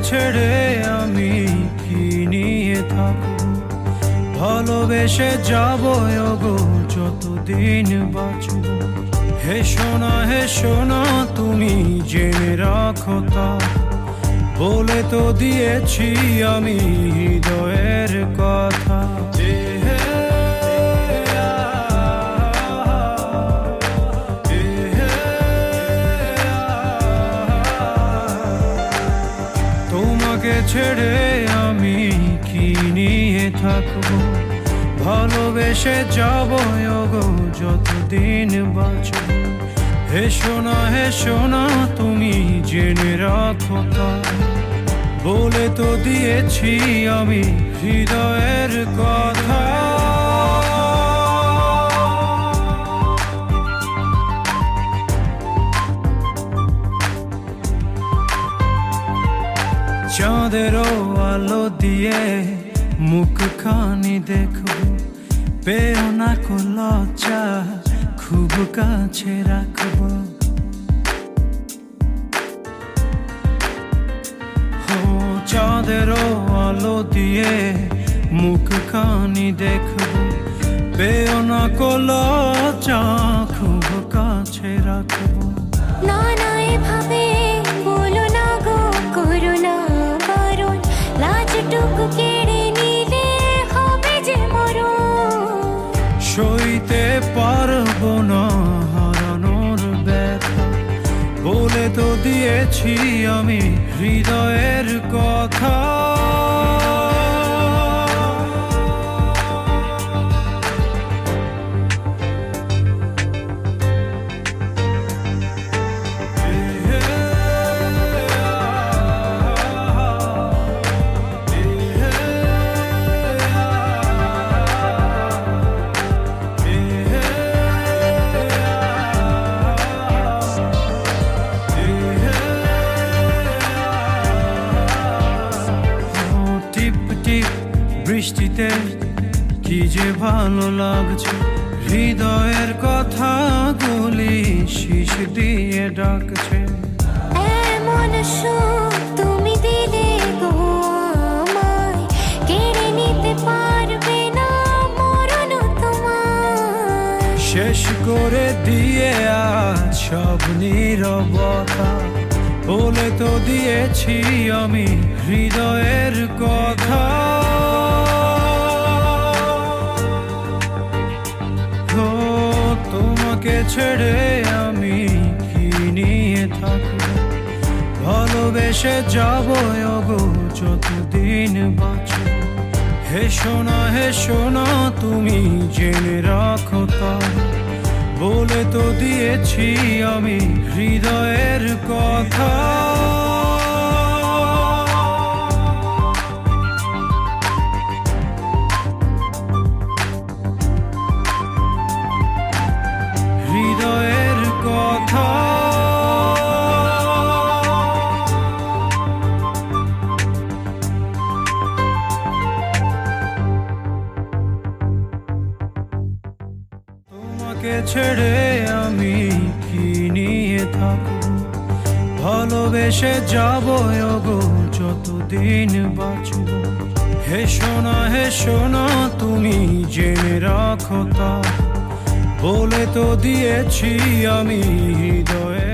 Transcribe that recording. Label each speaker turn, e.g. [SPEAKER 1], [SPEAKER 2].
[SPEAKER 1] ছেড়ে আমি কি নিয়ে থাকব, ভালোবেসে যাব গো যতদিন বাঁচব। হে সোনা তুমি জেনে রাখো তা, বলে তো দিয়েছি আমি হৃদয়ের কথা। তোমাকে ছেড়ে আমি কি নিয়ে থাকবো, ভালোবেসে যাব গো যতদিন বাঁচব। হে সোনা তুমি জেনে রাখো তা, বলে তো দিয়েছি আমি হৃদয়ের কথা। চাঁদেরও আলো দিয়ে মুখখানি দেখব, পেও না কো লজ্জা খুব কাছে রাখব। চাঁদেরও আলো দিয়ে মুখখানি দেখব, পেও না কো লজ্জা খুব কাছে রাখব।
[SPEAKER 2] না না এভাবে বলো না গো, করো না বারণ, লাজটুকু কেড়ে নিলে হবে যে মরণ।
[SPEAKER 1] সইতে পারবো না হারানোর ব্যথা, বলে তো দিয়েছি আমি হৃদয়ের কথা। বৃষ্টিতে কি যে ভালো লাগছে, হৃদয়ের কথাগুলি শীষ দিয়ে ডাকছে।
[SPEAKER 2] এমন সুখ তুমি দিলে গো আমায়, কেড়ে নিতে পারবে না মরণ তোমার।
[SPEAKER 1] শেষ করে দিয়ে আজ সব নীরবতা, বলে তো দিয়েছি আমি হৃদয়ের কথা। তোমাকে ছেড়ে আমি কি নিয়ে থাকবো, ভালোবেসে যাব গো যতদিন বাঁচব। হে সোনা তুমি জেনে রাখো তা, বলে তো দিয়েছি আমি হৃদয়ের কথা। হৃদয়ের কথা। তোমাকে ছেড়ে আমি কি নিয়ে থাকবো, ভালোবেসে যাব গো যতদিন বাঁচব। হে সোনা তুমি জেনে রাখো তা, বলে তো দিয়েছি আমি হৃদয়ে